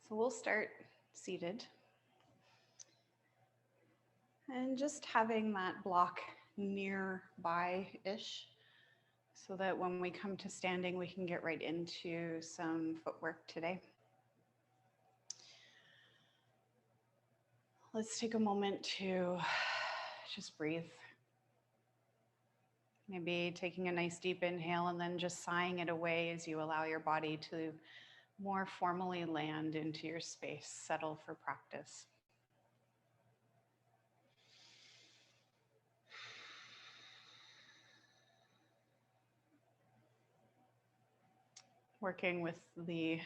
So we'll start seated. And just having that block nearby-ish so that when we come to standing, we can get right into some footwork today. Let's take a moment to just breathe. Maybe taking a nice deep inhale and then just sighing it away as you allow your body to more formally land into your space, settle for practice. Working with the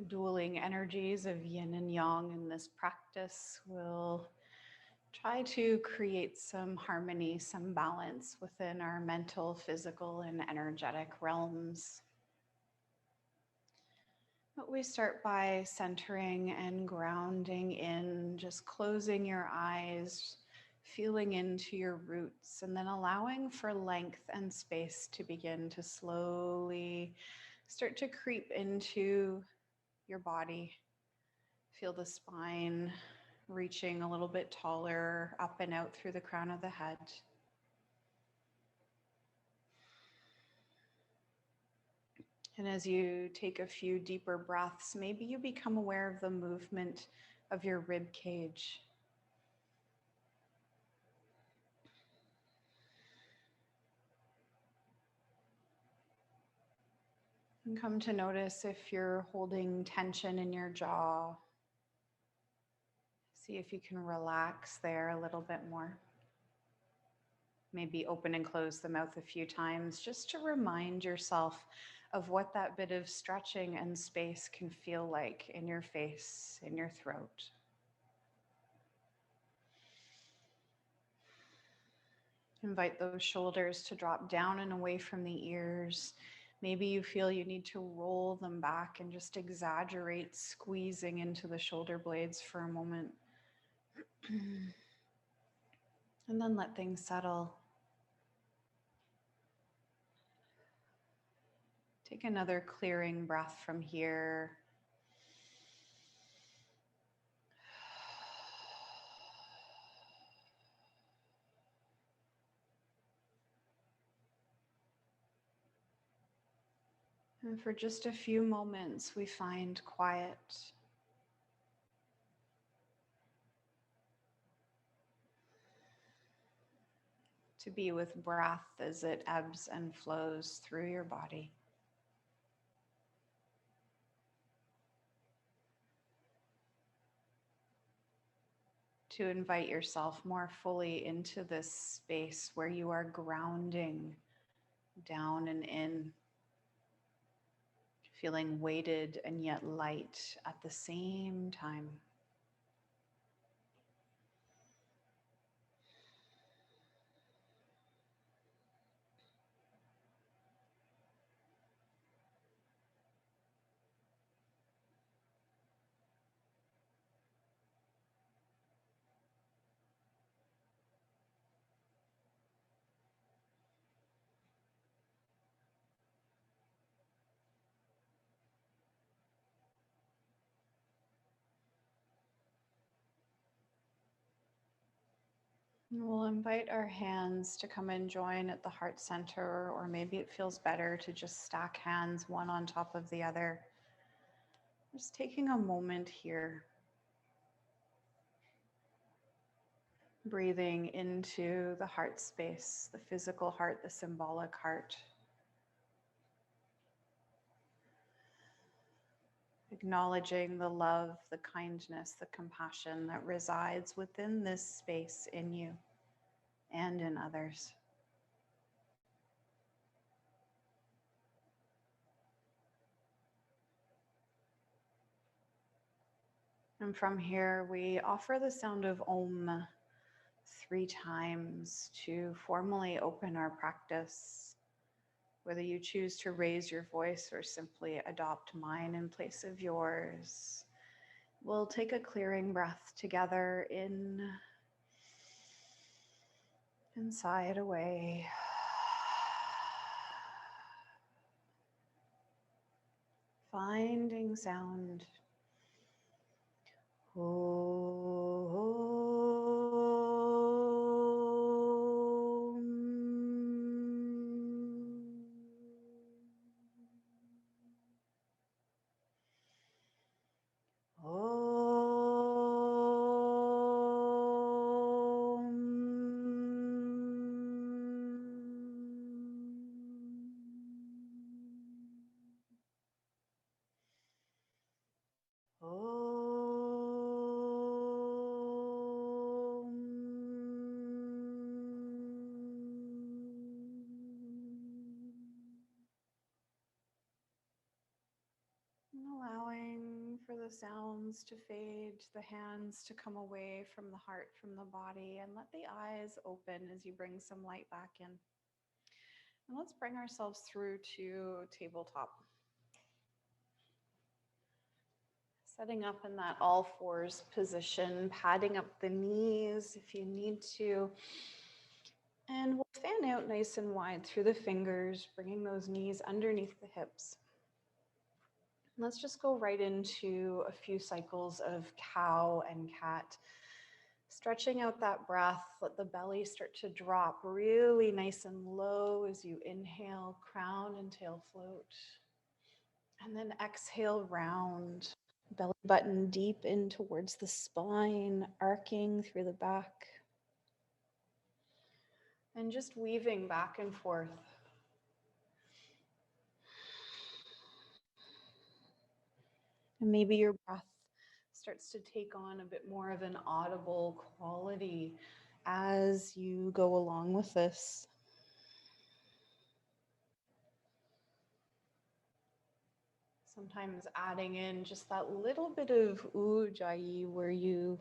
dueling energies of yin and yang in this practice, we'll try to create some harmony, some balance within our mental, physical, and energetic realms. But we start by centering and grounding in, just closing your eyes, feeling into your roots, and then allowing for length and space to begin to slowly start to creep into your body. Feel the spine reaching a little bit taller up and out through the crown of the head. And as you take a few deeper breaths, maybe you become aware of the movement of your rib cage. And come to notice if you're holding tension in your jaw. See if you can relax there a little bit more. Maybe open and close the mouth a few times just to remind yourself of what that bit of stretching and space can feel like in your face, in your throat. Invite those shoulders to drop down and away from the ears. Maybe you feel you need to roll them back and just exaggerate squeezing into the shoulder blades for a moment. And then let things settle. Take another clearing breath from here. And for just a few moments, we find quiet. To be with breath as it ebbs and flows through your body. To invite yourself more fully into this space where you are grounding down and in, feeling weighted and yet light at the same time. We'll invite our hands to come and join at the heart center, or maybe it feels better to just stack hands one on top of the other. Just taking a moment here. Breathing into the heart space, the physical heart, the symbolic heart. Acknowledging the love, the kindness, the compassion that resides within this space in you and in others. And from here, we offer the sound of Om 3 times to formally open our practice. Whether you choose to raise your voice or simply adopt mine in place of yours, we'll take a clearing breath together in and sigh it away. finding sound. Allowing for the sounds to fade, the hands to come away from the heart, from the body, and let the eyes open as you bring some light back in. And let's bring ourselves through to tabletop. Setting up in that all fours position, padding up the knees if you need to. And we'll fan out nice and wide through the fingers, bringing those knees underneath the hips. Let's just go right into a few cycles of cow and cat. Stretching out that breath, let the belly start to drop really nice and low as you inhale, crown and tail float. And then exhale, round. Belly button deep in towards the spine, arcing through the back. And just weaving back and forth. And maybe your breath starts to take on a bit more of an audible quality as you go along with this. Sometimes adding in just that little bit of ujjayi where you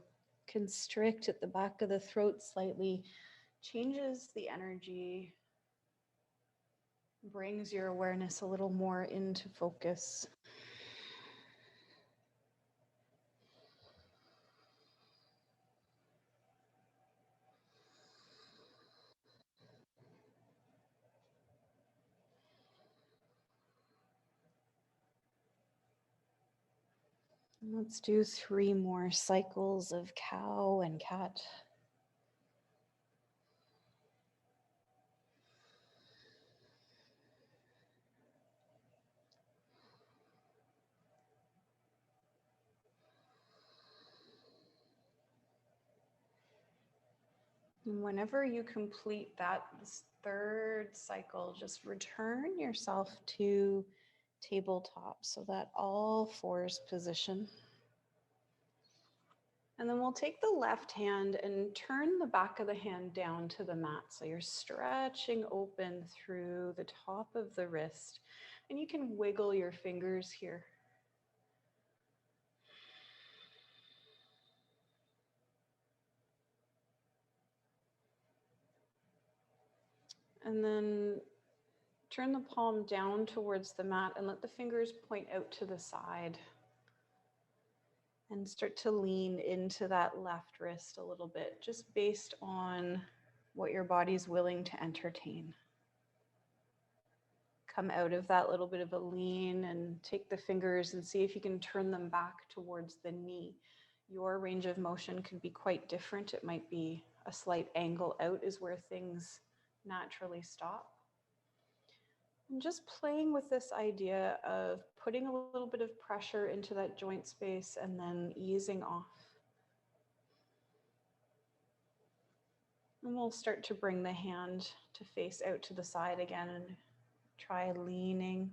constrict at the back of the throat slightly changes the energy, brings your awareness a little more into focus. Let's do 3 more cycles of cow and cat. And whenever you complete that third cycle, just return yourself to tabletop, so that all fours position. And then we'll take the left hand and turn the back of the hand down to the mat. So you're stretching open through the top of the wrist. And you can wiggle your fingers here. And then turn the palm down towards the mat and let the fingers point out to the side. And start to lean into that left wrist a little bit, just based on what your body's willing to entertain. Come out of that little bit of a lean and take the fingers and see if you can turn them back towards the knee. Your range of motion could be quite different. It might be a slight angle out is where things naturally stop. And just playing with this idea of putting a little bit of pressure into that joint space and then easing off. And we'll start to bring the hand to face out to the side again and try leaning.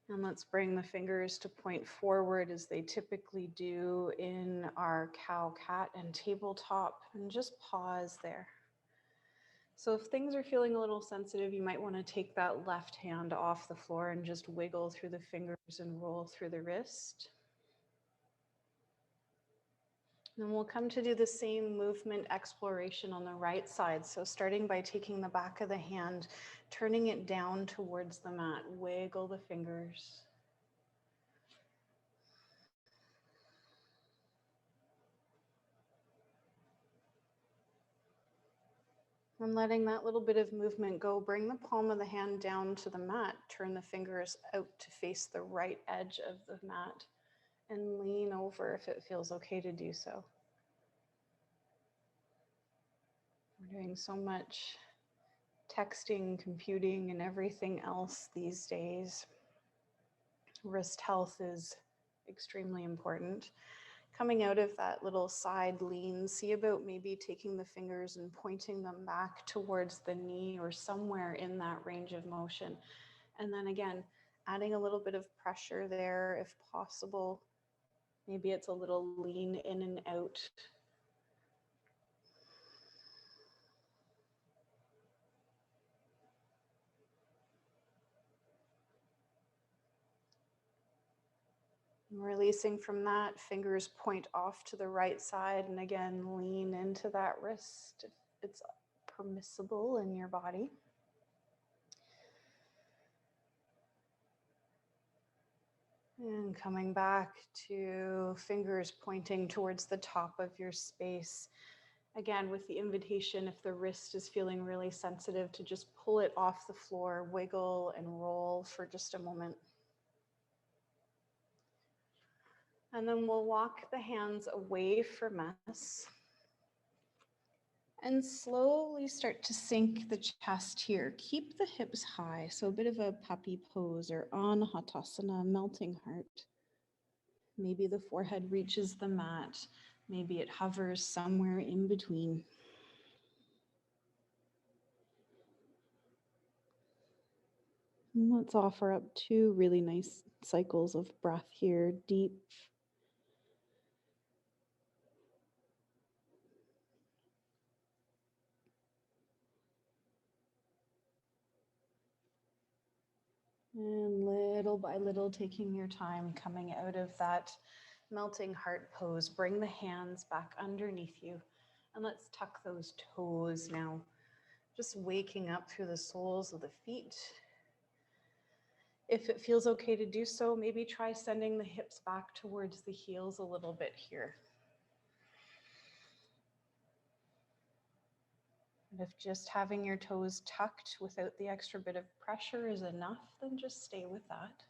And let's bring the fingers to point forward as they typically do in our cow, cat, and tabletop, and just pause there. So if things are feeling a little sensitive, you might want to take that left hand off the floor and just wiggle through the fingers and roll through the wrist. And we'll come to do the same movement exploration on the right side. So starting by taking the back of the hand, turning it down towards the mat, wiggle the fingers. And letting that little bit of movement go, bring the palm of the hand down to the mat, turn the fingers out to face the right edge of the mat, and lean over if it feels okay to do so. We're doing so much texting, computing, and everything else these days. Wrist health is extremely important. Coming out of that little side lean, see about maybe taking the fingers and pointing them back towards the knee or somewhere in that range of motion. And then again, adding a little bit of pressure there if possible. Maybe it's a little lean in and out. Releasing from that, fingers point off to the right side, and again, lean into that wrist if it's permissible in your body. And coming back to fingers pointing towards the top of your space. Again, with the invitation, if the wrist is feeling really sensitive, to just pull it off the floor, wiggle and roll for just a moment. And then we'll walk the hands away from us and slowly start to sink the chest here. Keep the hips high, so a bit of a puppy pose or Anahatasana, melting heart. Maybe the forehead reaches the mat. Maybe it hovers somewhere in between. And let's offer up 2 really nice cycles of breath here, deep. And little by little, taking your time, coming out of that melting heart pose. Bring the hands back underneath you. And let's tuck those toes now. Just waking up through the soles of the feet. If it feels okay to do so, maybe try sending the hips back towards the heels a little bit here. And if just having your toes tucked without the extra bit of pressure is enough, then just stay with that.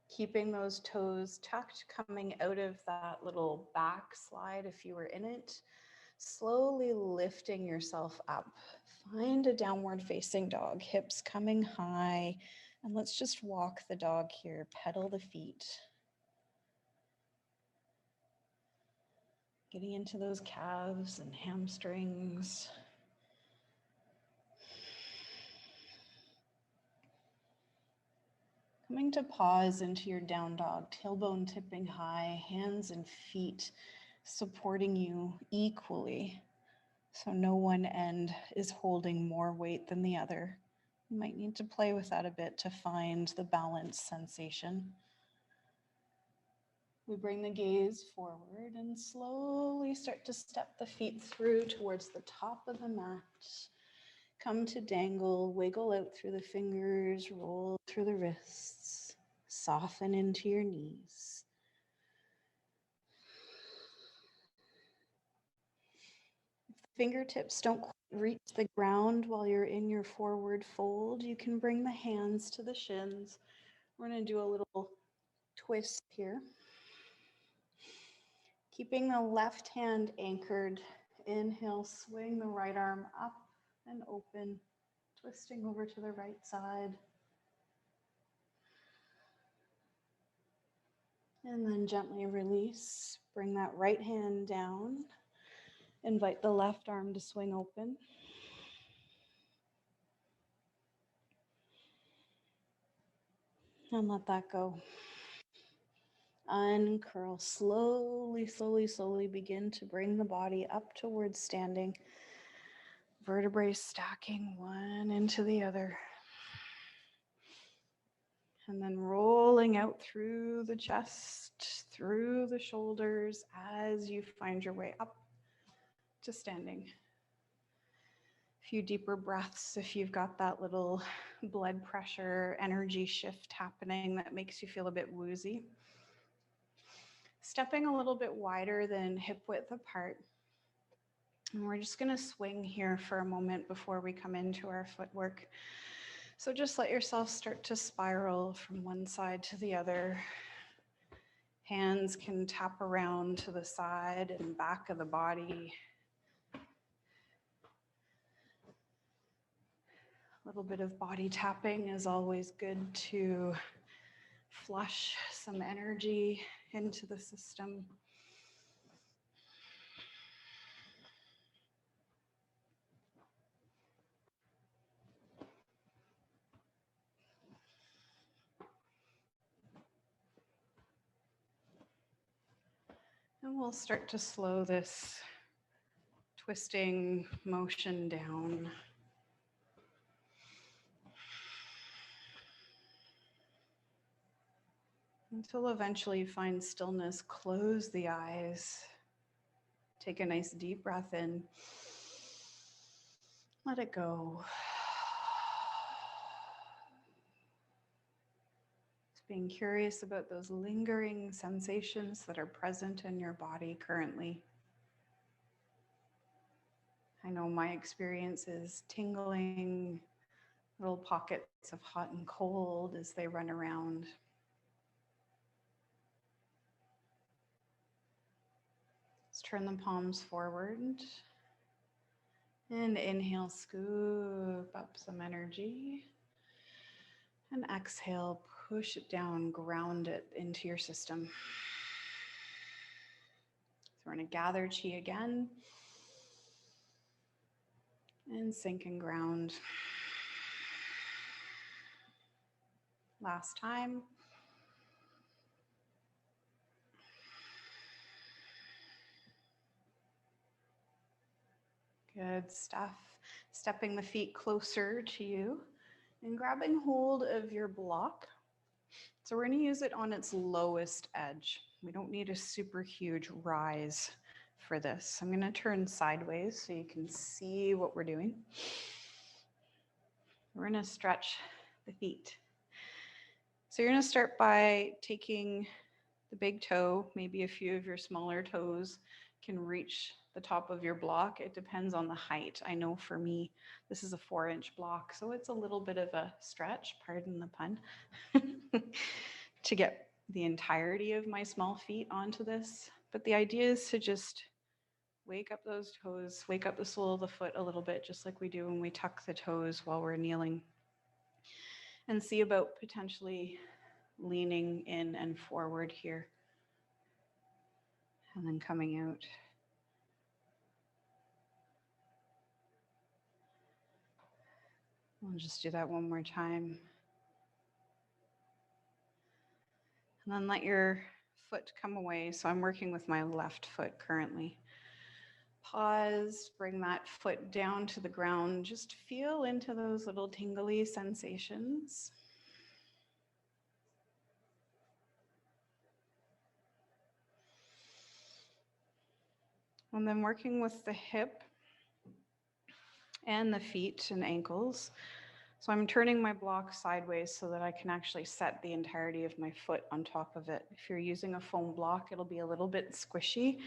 Keeping those toes tucked, coming out of that little backslide if you were in it, slowly lifting yourself up. Find a downward facing dog, hips coming high, and let's just walk the dog here, pedal the feet. Getting into those calves and hamstrings. Coming to pause into your down dog, tailbone tipping high, hands and feet supporting you equally. So no one end is holding more weight than the other. You might need to play with that a bit to find the balance sensation. We bring the gaze forward and slowly start to step the feet through towards the top of the mat. Come to dangle, wiggle out through the fingers, roll through the wrists, soften into your knees. If the fingertips don't quite reach the ground while you're in your forward fold, you can bring the hands to the shins. We're going to do a little twist here. Keeping the left hand anchored. Inhale, swing the right arm up and open, twisting over to the right side. And then gently release. Bring that right hand down. Invite the left arm to swing open. And let that go. Uncurl. Slowly, slowly, slowly begin to bring the body up towards standing. Vertebrae stacking one into the other. And then rolling out through the chest, through the shoulders as you find your way up to standing. A few deeper breaths if you've got that little blood pressure energy shift happening that makes you feel a bit woozy. stepping a little bit wider than hip width apart. And we're just going to swing here for a moment before we come into our footwork. So just let yourself start to spiral from one side to the other. Hands can tap around to the side and back of the body. A little bit of body tapping is always good to flush some energy into the system. And we'll start to slow this twisting motion down. Until eventually you find stillness, close the eyes. Take a nice deep breath in. Let it go. Just being curious about those lingering sensations that are present in your body currently. I know my experience is tingling, little pockets of hot and cold as they run around. Let's turn the palms forward. And inhale, scoop up some energy. And exhale, push it down, ground it into your system. So we're going to gather chi again. And sink and ground. Last time. Good stuff. Stepping the feet closer to you and grabbing hold of your block. So we're going to use it on its lowest edge. We don't need a super huge rise for this. I'm going to turn sideways so you can see what we're doing. We're going to stretch the feet. So you're going to start by taking the big toe, maybe a few of your smaller toes can reach the top of your block. It depends on the height. I know for me, this is a 4-inch block, so it's a little bit of a stretch, pardon the pun, to get the entirety of my small feet onto this. But the idea is to just wake up those toes, wake up the sole of the foot a little bit, just like we do when we tuck the toes while we're kneeling. And see about potentially leaning in and forward here. And then coming out. We'll just do that one more time. And then let your foot come away. So I'm working with my left foot currently. Pause, bring that foot down to the ground. Just feel into those little tingly sensations. And then working with the hip and the feet and ankles. So I'm turning my block sideways so that I can actually set the entirety of my foot on top of it. If you're using a foam block, it'll be a little bit squishy.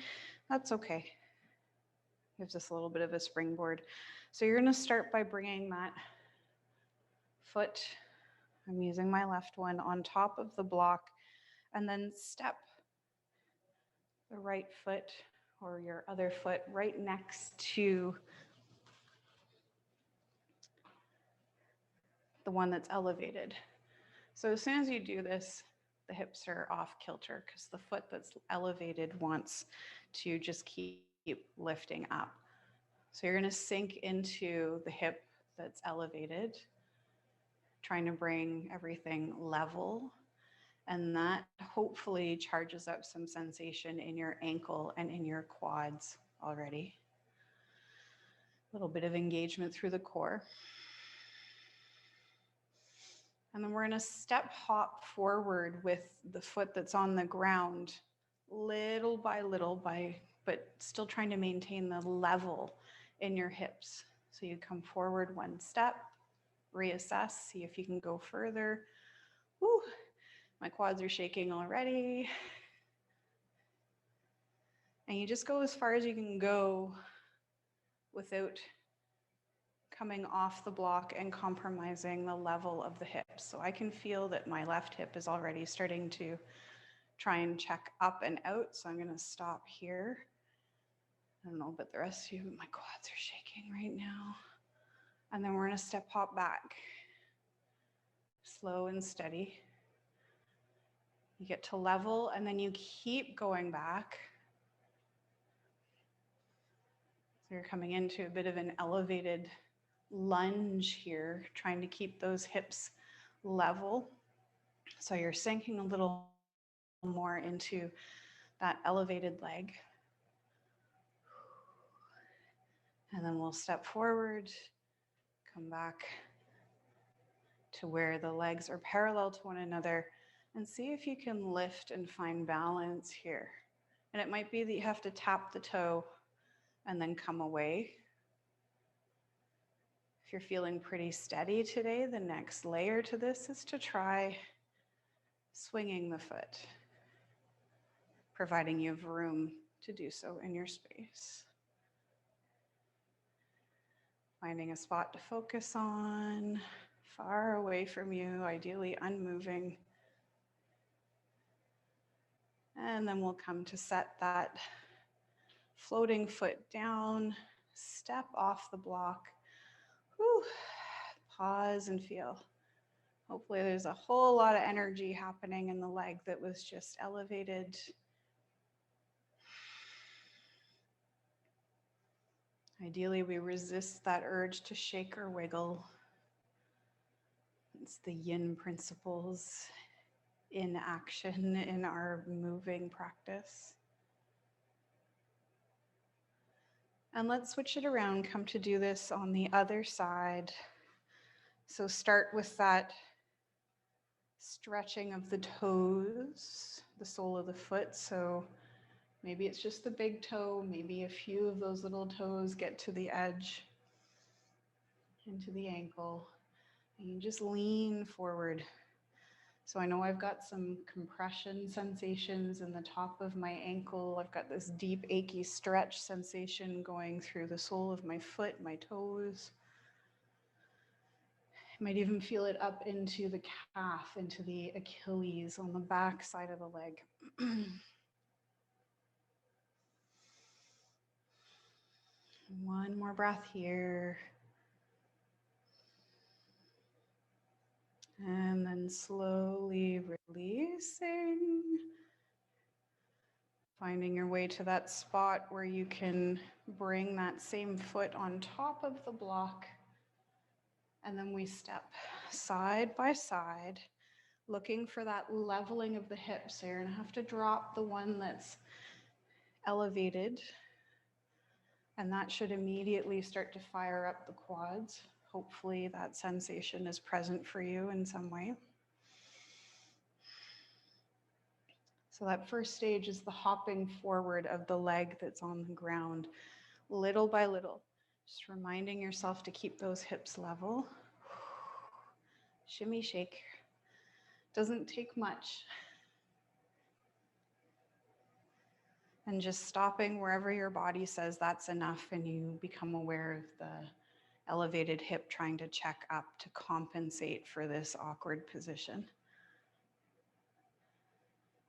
That's okay. Gives us a little bit of a springboard. So you're going to start by bringing that foot, I'm using my left one, on top of the block, and then step the right foot or your other foot right next to the one that's elevated. So as soon as you do this, the hips are off kilter because the foot that's elevated wants to just keep lifting up. So you're going to sink into the hip that's elevated, trying to bring everything level. And that hopefully charges up some sensation in your ankle and in your quads already. A little bit of engagement through the core. And then we're going to step hop forward with the foot that's on the ground, little by little, but still trying to maintain the level in your hips. So you come forward one step, reassess, see if you can go further. Woo, my quads are shaking already. And you just go as far as you can go without coming off the block and compromising the level of the hips. So I can feel that my left hip is already starting to try and check up and out. So I'm going to stop here. I don't know about the rest of you, but my quads are shaking right now. And then we're going to step hop back. Slow and steady. You get to level and then you keep going back. So you're coming into a bit of an elevated lunge here, trying to keep those hips level. So you're sinking a little more into that elevated leg. And then we'll step forward, come back to where the legs are parallel to one another, and see if you can lift and find balance here. And it might be that you have to tap the toe and then come away. If you're feeling pretty steady today, the next layer to this is to try swinging the foot, providing you have room to do so in your space. Finding a spot to focus on, far away from you, ideally unmoving. And then we'll come to set that floating foot down, step off the block. Whew. Pause and feel. Hopefully there's a whole lot of energy happening in the leg that was just elevated. Ideally, we resist that urge to shake or wiggle. It's the yin principles in action in our moving practice. And let's switch it around, come to do this on the other side. So start with that stretching of the toes, the sole of the foot. So maybe it's just the big toe, maybe a few of those little toes get to the edge, into the ankle, and you just lean forward. So I know I've got some compression sensations in the top of my ankle. I've got this deep, achy stretch sensation going through the sole of my foot, my toes. I might even feel it up into the calf, into the Achilles on the back side of the leg. One more breath here. And then slowly releasing. Finding your way to that spot where you can bring that same foot on top of the block. And then we step side by side, looking for that leveling of the hips. So you're going to have to drop the one that's elevated. And that should immediately start to fire up the quads. Hopefully that sensation is present for you in some way. So that first stage is the hopping forward of the leg that's on the ground, little by little. Just reminding yourself to keep those hips level. Shimmy, shake. Doesn't take much. And just stopping wherever your body says that's enough and you become aware of the elevated hip trying to check up to compensate for this awkward position.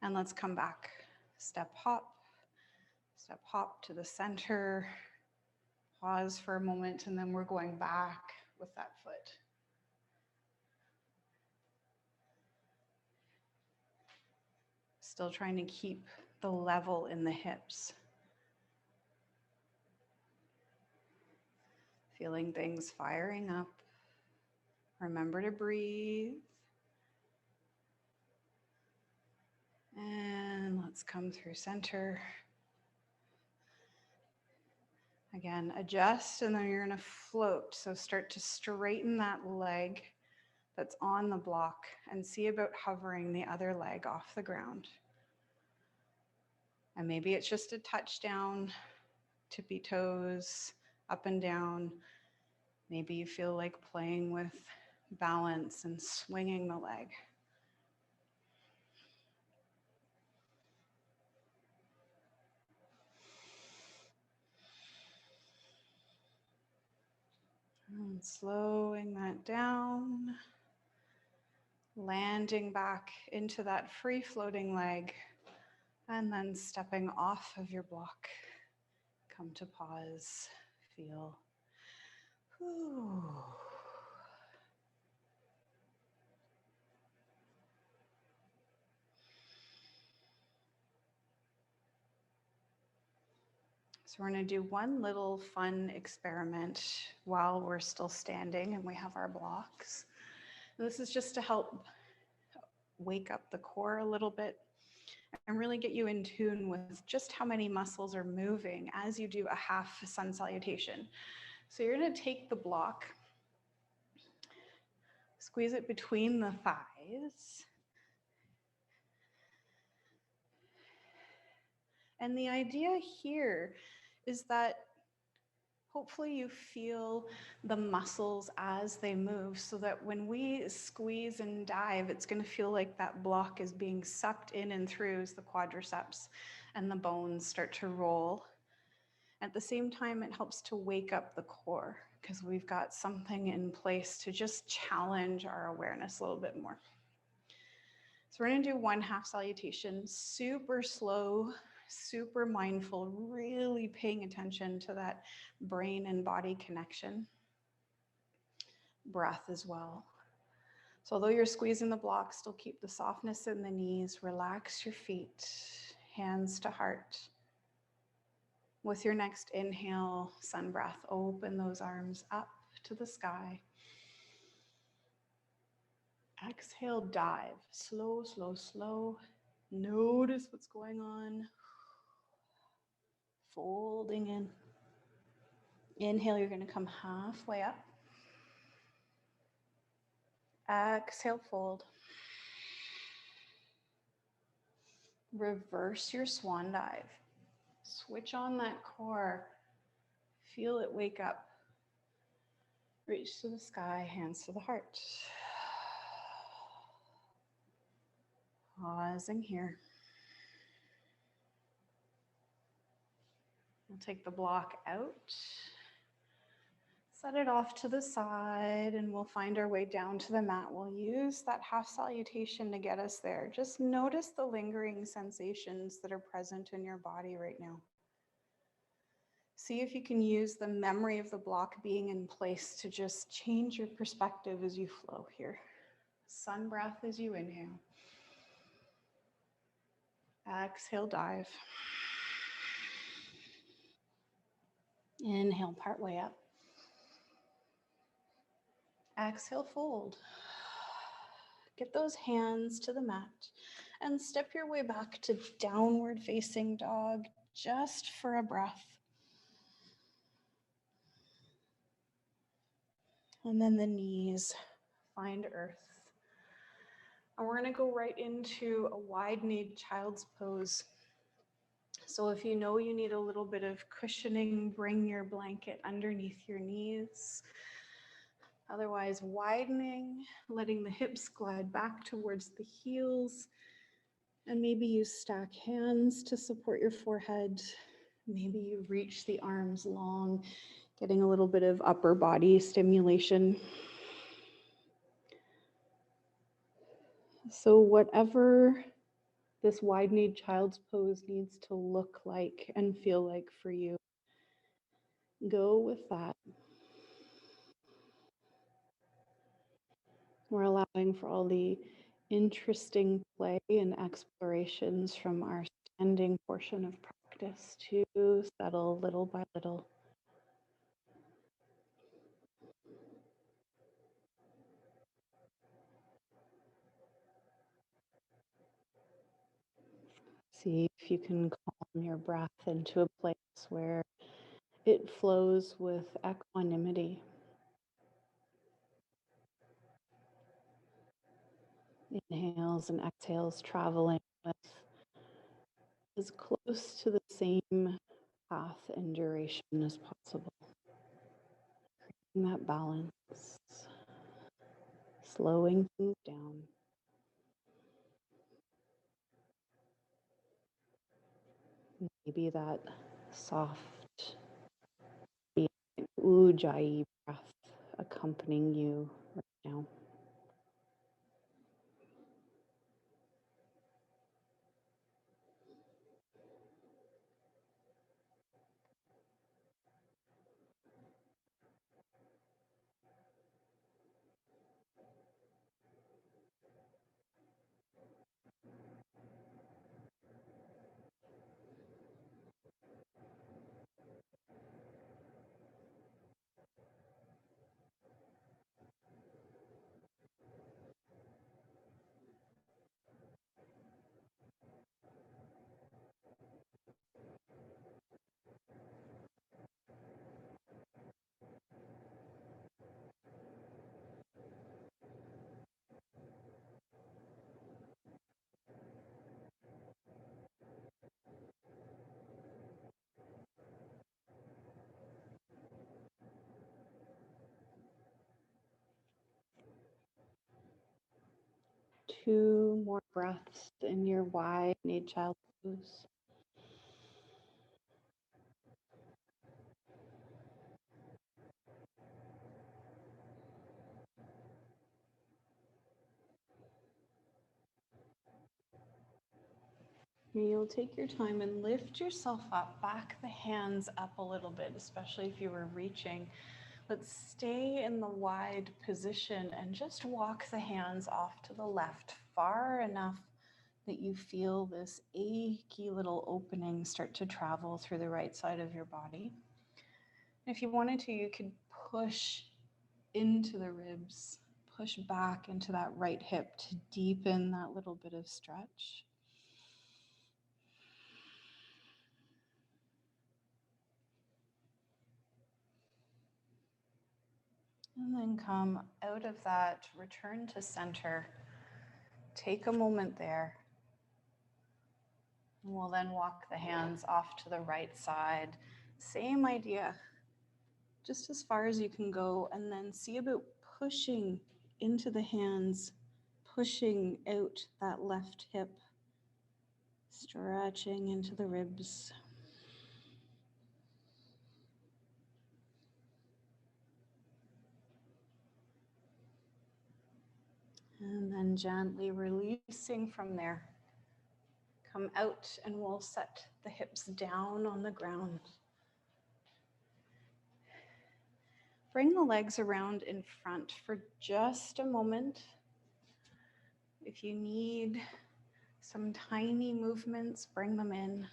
And let's come back. Step hop to the center, pause for a moment, and then we're going back with that foot. Still trying to keep the level in the hips. Feeling things firing up. Remember to breathe. And let's come through center. Again, adjust, and then you're going to float. So start to straighten that leg that's on the block and see about hovering the other leg off the ground. And maybe it's just a touchdown, tippy toes, up and down. Maybe you feel like playing with balance and swinging the leg. And slowing that down, landing back into that free floating leg, and then stepping off of your block. Come to pause, feel. Whew. So we're going to do one little fun experiment while we're still standing and we have our blocks. And this is just to help wake up the core a little bit and really get you in tune with just how many muscles are moving as you do a half sun salutation. So you're going to take the block, squeeze it between the thighs. And the idea here is that hopefully you feel the muscles as they move so that when we squeeze and dive, it's going to feel like that block is being sucked in and through as the quadriceps and the bones start to roll. At the same time, it helps to wake up the core because we've got something in place to just challenge our awareness a little bit more. So we're going to do one half salutation, super slow, super mindful, really paying attention to that brain and body connection. Breath as well. So although you're squeezing the block, still keep the softness in the knees, relax your feet, hands to heart. With your next inhale, sun breath, open those arms up to the sky. Exhale, dive. Slow, slow, slow. Notice what's going on. Folding in. Inhale, you're going to come halfway up. Exhale, fold. Reverse your swan dive. Switch on that core. Feel it wake up. Reach to the sky, hands to the heart. Pausing here. We'll take the block out. Set it off to the side and we'll find our way down to the mat. We'll use that half salutation to get us there. Just notice the lingering sensations that are present in your body right now. See if you can use the memory of the block being in place to just change your perspective as you flow here. Sun breath as you inhale. Exhale, dive. Inhale, part way up. Exhale, fold. Get those hands to the mat and step your way back to downward facing dog just for a breath. And then the knees find earth. And we're going to go right into a wide-kneed child's pose. So if you know you need a little bit of cushioning, bring your blanket underneath your knees. Otherwise, widening, letting the hips glide back towards the heels. And maybe you stack hands to support your forehead. Maybe you reach the arms long, getting a little bit of upper body stimulation. So whatever this wide-kneed child's pose needs to look like and feel like for you, go with that. We're allowing for all the interesting play and explorations from our standing portion of practice to settle little by little. See if you can calm your breath into a place where it flows with equanimity. Inhales and exhales traveling with as close to the same path and duration as possible. Creating that balance, slowing things down. Maybe that soft ujjayi breath accompanying you right now. Two more breaths in your wide knee child pose. And you'll take your time and lift yourself up, back the hands up a little bit, especially if you were reaching. But stay in the wide position and just walk the hands off to the left far enough that you feel this achy little opening start to travel through the right side of your body. And if you wanted to, you could push into the ribs, push back into that right hip to deepen that little bit of stretch. And then come out of that, return to center. Take a moment there. And we'll then walk the hands off to the right side. Same idea, just as far as you can go, and then see about pushing into the hands, pushing out that left hip, stretching into the ribs. And then gently releasing from there. Come out and we'll set the hips down on the ground. Bring the legs around in front for just a moment. If you need some tiny movements, bring them in.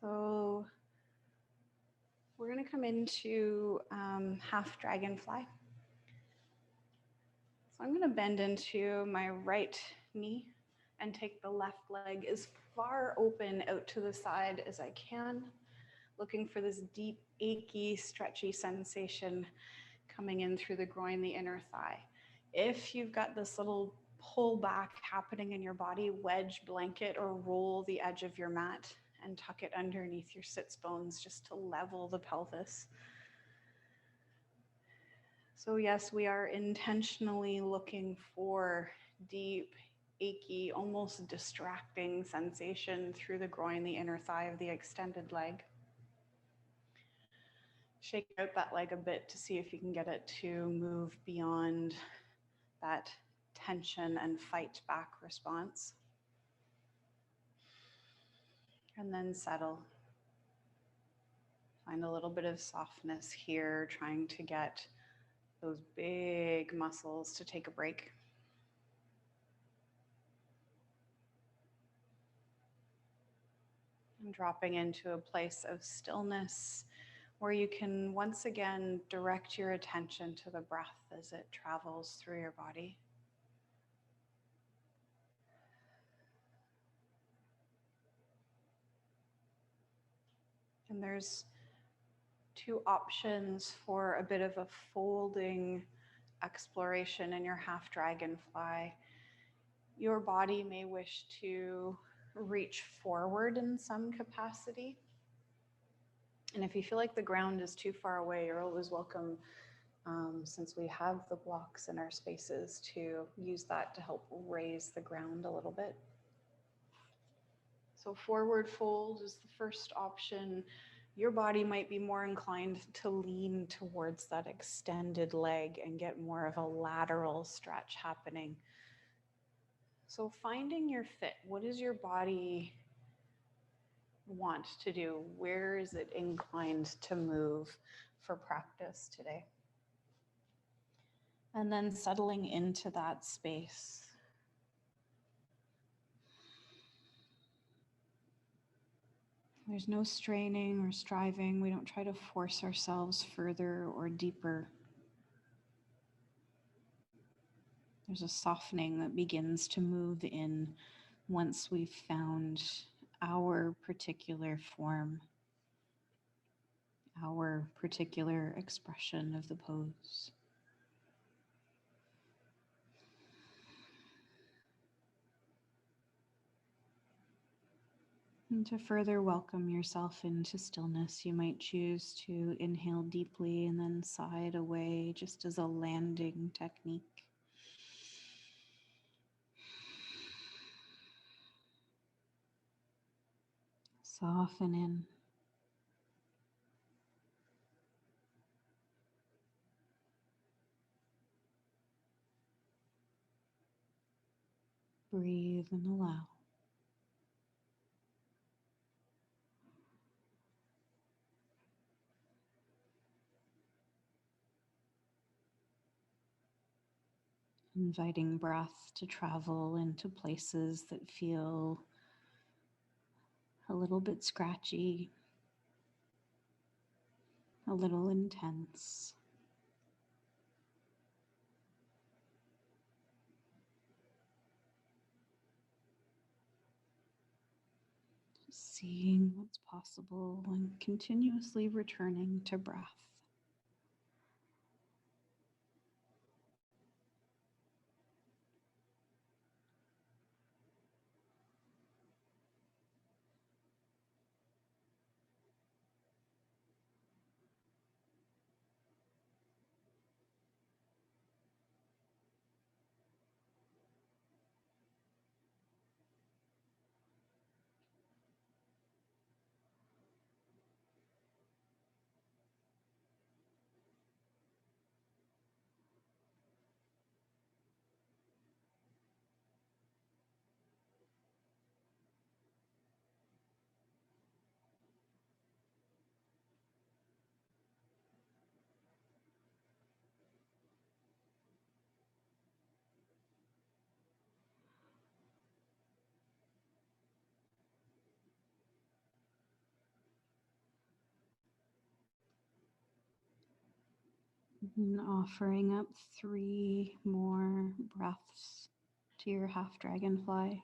So we're going to come into half dragonfly. So I'm going to bend into my right knee and take the left leg as far open out to the side as I can, looking for this deep, achy, stretchy sensation coming in through the groin, the inner thigh. If you've got this little pull back happening in your body, wedge, blanket, or roll the edge of your mat and tuck it underneath your sits bones just to level the pelvis. So yes, we are intentionally looking for deep, achy, almost distracting sensation through the groin, the inner thigh of the extended leg. Shake out that leg a bit to see if you can get it to move beyond that tension and fight back response. And then settle. Find a little bit of softness here, trying to get those big muscles to take a break. And dropping into a place of stillness where you can once again direct your attention to the breath as it travels through your body. And there's two options for a bit of a folding exploration in your half dragonfly. Your body may wish to reach forward in some capacity. And if you feel like the ground is too far away, you're always welcome, since we have the blocks in our spaces, to use that to help raise the ground a little bit. So forward fold is the first option. Your body might be more inclined to lean towards that extended leg and get more of a lateral stretch happening. So finding your fit, what does your body want to do? Where is it inclined to move for practice today? And then settling into that space. There's no straining or striving. We don't try to force ourselves further or deeper. There's a softening that begins to move in once we've found our particular form, our particular expression of the pose. And to further welcome yourself into stillness, you might choose to inhale deeply and then sigh it away, just as a landing technique. Soften in. Breathe and allow. Inviting breath to travel into places that feel a little bit scratchy, a little intense. Just seeing what's possible and continuously returning to breath. And offering up 3 more breaths to your half dragonfly.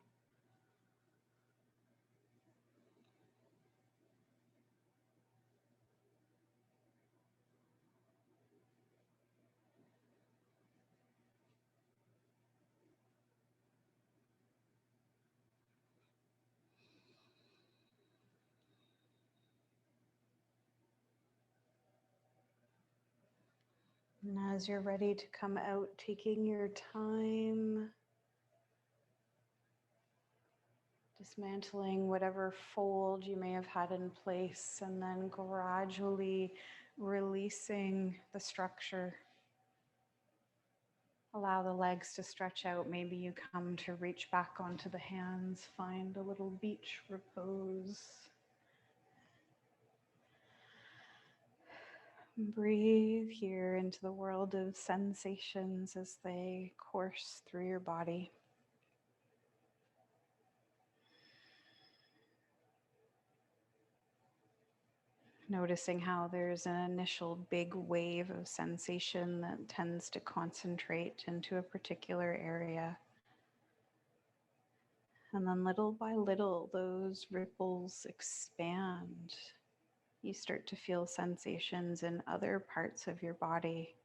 And as you're ready to come out, taking your time, dismantling whatever fold you may have had in place, and then gradually releasing the structure. Allow the legs to stretch out. Maybe you come to reach back onto the hands, find a little beach repose. Breathe here into the world of sensations as they course through your body. Noticing how there's an initial big wave of sensation that tends to concentrate into a particular area. And then little by little, those ripples expand. You start to feel sensations in other parts of your body.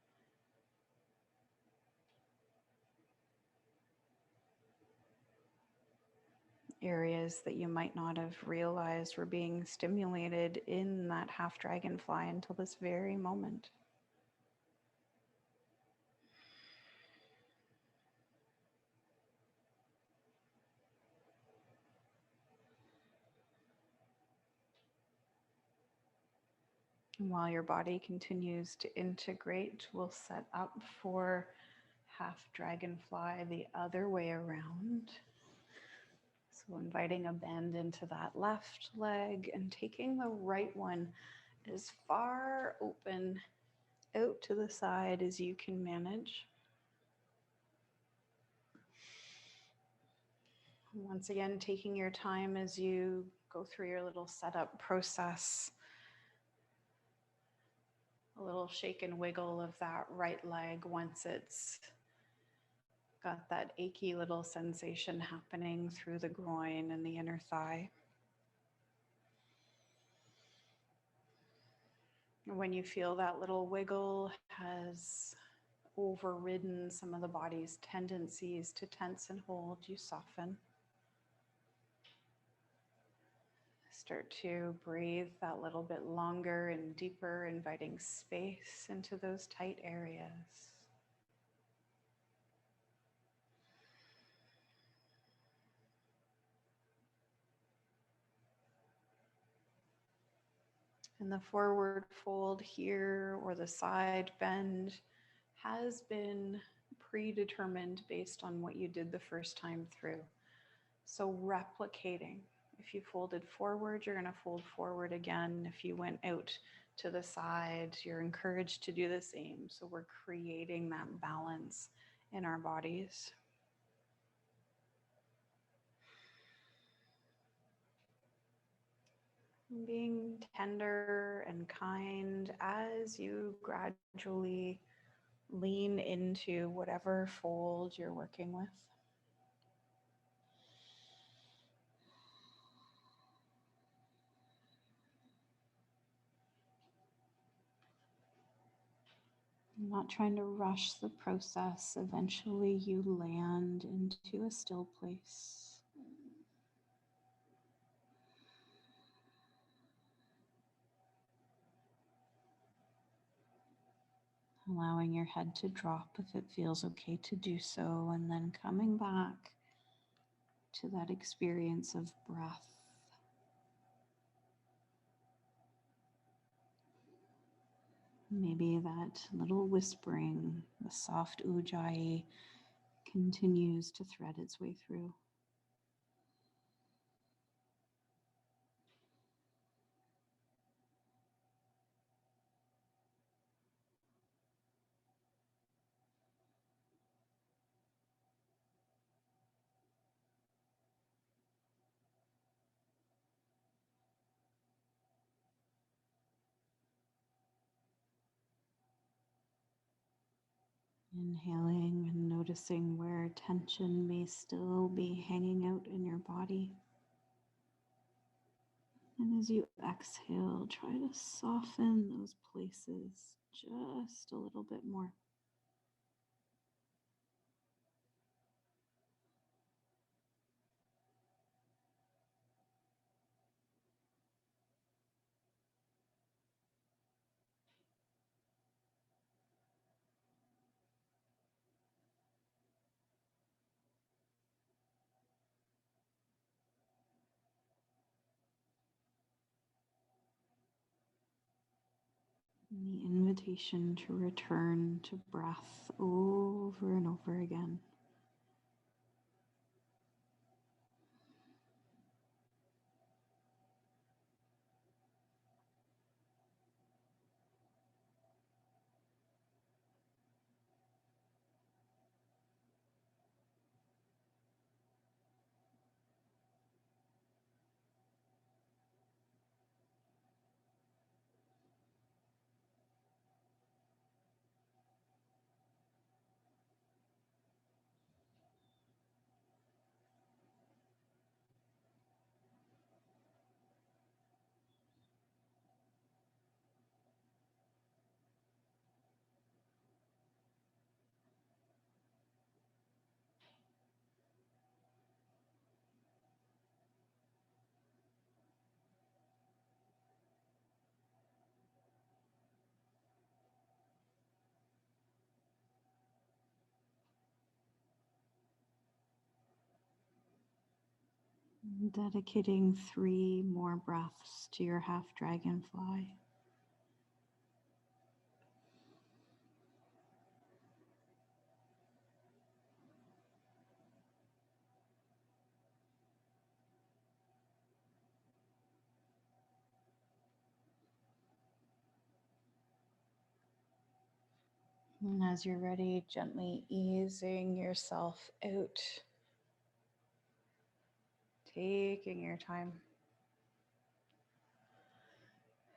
Areas that you might not have realized were being stimulated in that half dragonfly until this very moment. While your body continues to integrate, we'll set up for half dragonfly the other way around. So inviting a bend into that left leg and taking the right one as far open out to the side as you can manage. Once again, taking your time as you go through your little setup process. A little shake and wiggle of that right leg once it's got that achy little sensation happening through the groin and the inner thigh. When you feel that little wiggle has overridden some of the body's tendencies to tense and hold, you soften. Start to breathe that little bit longer and deeper, inviting space into those tight areas. And the forward fold here or the side bend has been predetermined based on what you did the first time through. So replicating. If you folded forward, you're going to fold forward again. If you went out to the side, you're encouraged to do the same. So we're creating that balance in our bodies. Being tender and kind as you gradually lean into whatever fold you're working with. I'm not trying to rush the process. Eventually you land into a still place. Allowing your head to drop if it feels okay to do so, and then coming back to that experience of breath. Maybe that little whispering, the soft ujjayi, continues to thread its way through. Inhaling and noticing where tension may still be hanging out in your body. And as you exhale, try to soften those places just a little bit more. And the invitation to return to breath over and over again. Dedicating 3 more breaths to your half dragonfly. And as you're ready, gently easing yourself out, taking your time.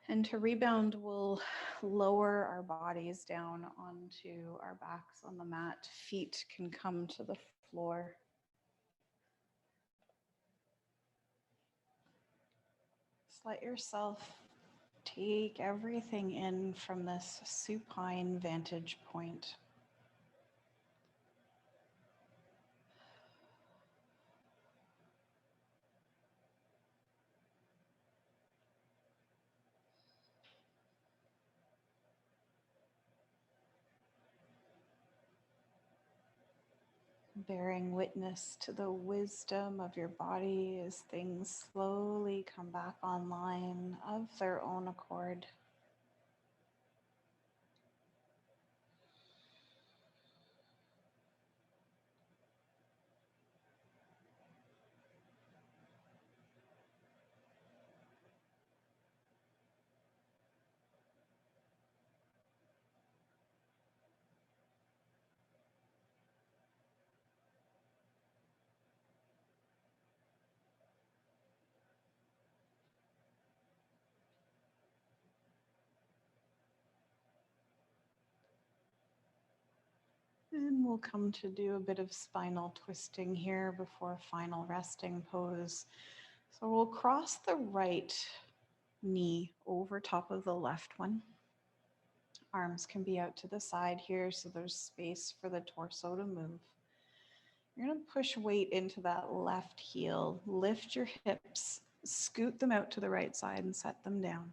And to rebound, we'll lower our bodies down onto our backs on the mat. Feet can come to the floor. Just let yourself take everything in from this supine vantage point. Bearing witness to the wisdom of your body as things slowly come back online of their own accord. And we'll come to do a bit of spinal twisting here before final resting pose. So we'll cross the right knee over top of the left one. Arms can be out to the side here, so there's space for the torso to move. You're going to push weight into that left heel, lift your hips, scoot them out to the right side and set them down.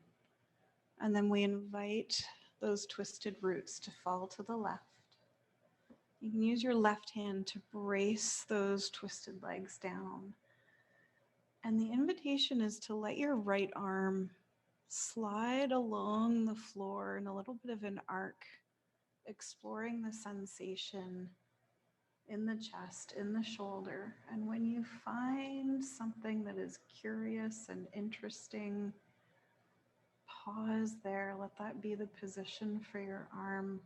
And then we invite those twisted roots to fall to the left. You can use your left hand to brace those twisted legs down. And the invitation is to let your right arm slide along the floor in a little bit of an arc, exploring the sensation in the chest, in the shoulder. And when you find something that is curious and interesting, pause there. Let that be the position for your arm.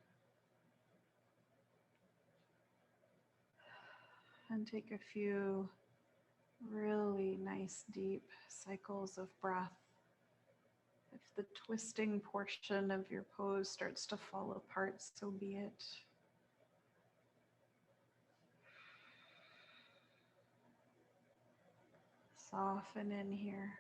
And take a few really nice deep cycles of breath. If the twisting portion of your pose starts to fall apart, so be it. Soften in here.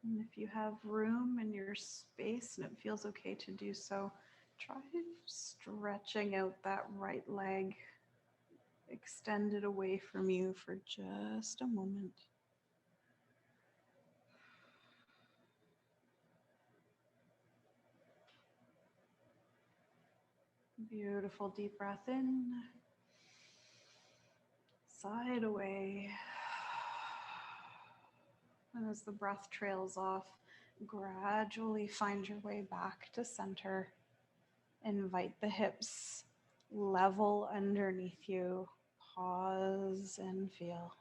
And if you have room in your space and it feels okay to do so, try stretching out that right leg. Extend it away from you for just a moment. Beautiful deep breath in. Sigh away. And as the breath trails off, gradually find your way back to center. Invite the hips level underneath you. Pause and feel.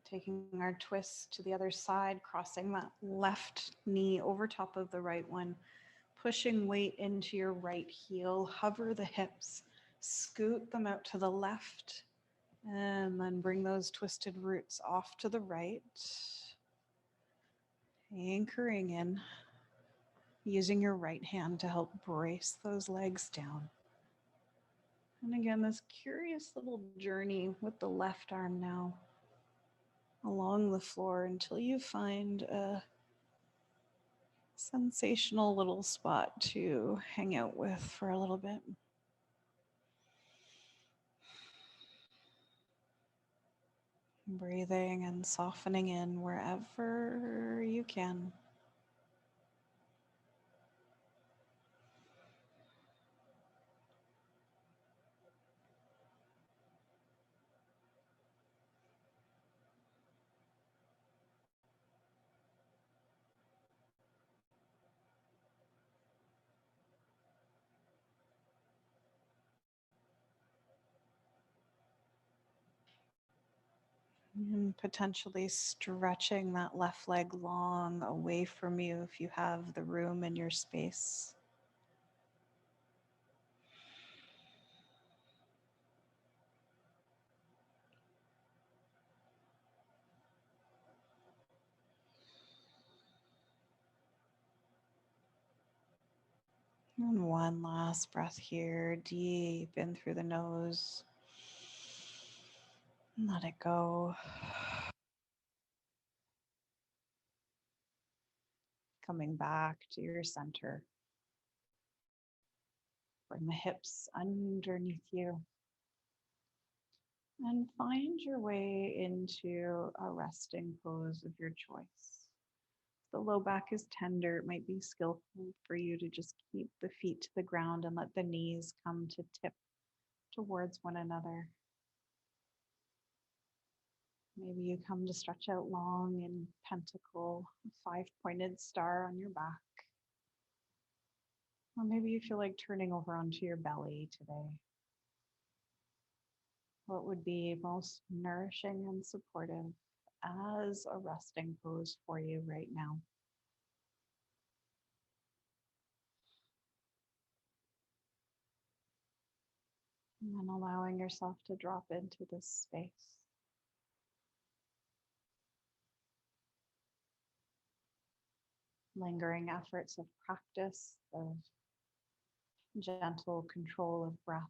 Taking our twist to the other side, crossing that left knee over top of the right one, pushing weight into your right heel, hover the hips, scoot them out to the left, and then bring those twisted roots off to the right, anchoring in, using your right hand to help brace those legs down. And again, this curious little journey with the left arm now along the floor until you find a sensational little spot to hang out with for a little bit. Breathing and softening in wherever you can. And potentially stretching that left leg long away from you if you have the room in your space. And one last breath here, deep in through the nose. Let it go. Coming back to your center. Bring the hips underneath you. And find your way into a resting pose of your choice. The low back is tender. It might be skillful for you to just keep the feet to the ground and let the knees come to tip towards one another. Maybe you come to stretch out long in pentacle, five-pointed star on your back. Or maybe you feel like turning over onto your belly today. What would be most nourishing and supportive as a resting pose for you right now? And then allowing yourself to drop into this space. Lingering efforts of practice, of gentle control of breath,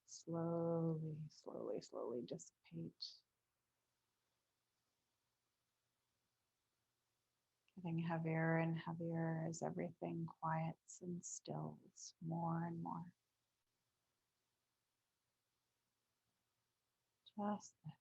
slowly, slowly, slowly dissipate. Getting heavier and heavier as everything quiets and stills more and more. Just this.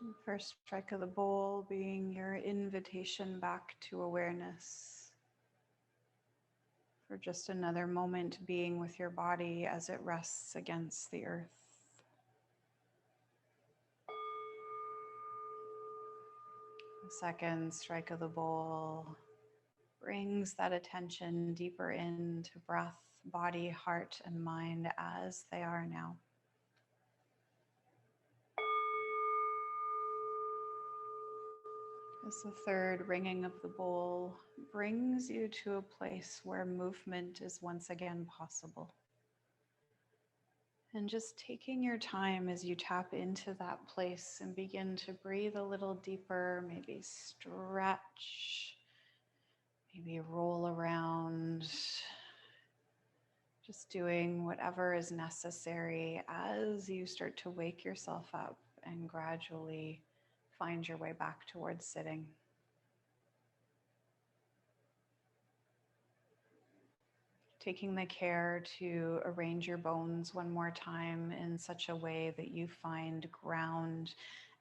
The first strike of the bowl being your invitation back to awareness for just another moment being with your body as it rests against the earth. The second strike of the bowl brings that attention deeper into breath, body, heart, and mind as they are now. As the third ringing of the bowl brings you to a place where movement is once again possible. And just taking your time as you tap into that place and begin to breathe a little deeper, maybe stretch, maybe roll around, just doing whatever is necessary as you start to wake yourself up and gradually find your way back towards sitting. Taking the care to arrange your bones one more time in such a way that you find ground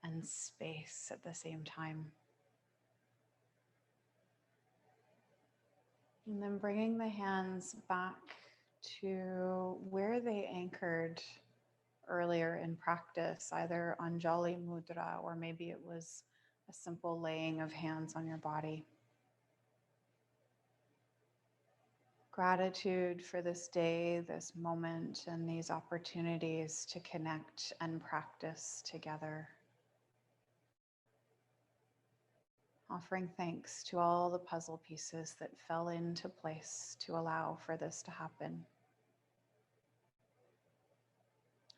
and space at the same time. And then bringing the hands back to where they anchored earlier in practice, either Anjali Mudra or maybe it was a simple laying of hands on your body. Gratitude for this day, this moment, and these opportunities to connect and practice together. Offering thanks to all the puzzle pieces that fell into place to allow for this to happen.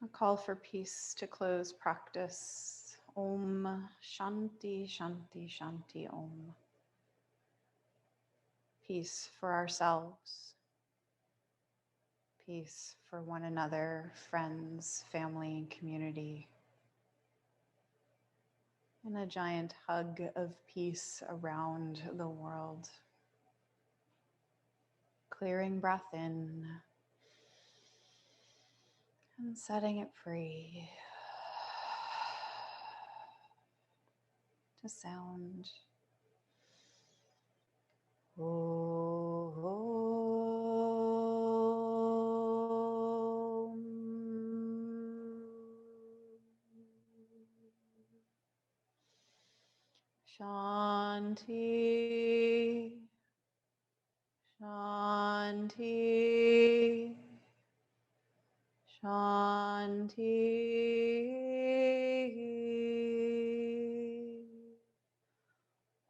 A call for peace to close practice. Om Shanti Shanti Shanti Om. Peace for ourselves. Peace for one another, friends, family, and community. And a giant hug of peace around the world. Clearing breath in and setting it free to sound. Shanti, Shanti, Shanti.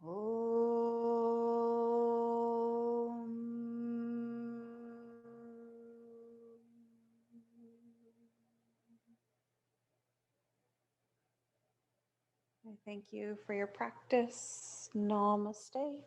Om. I thank you for your practice. Namaste.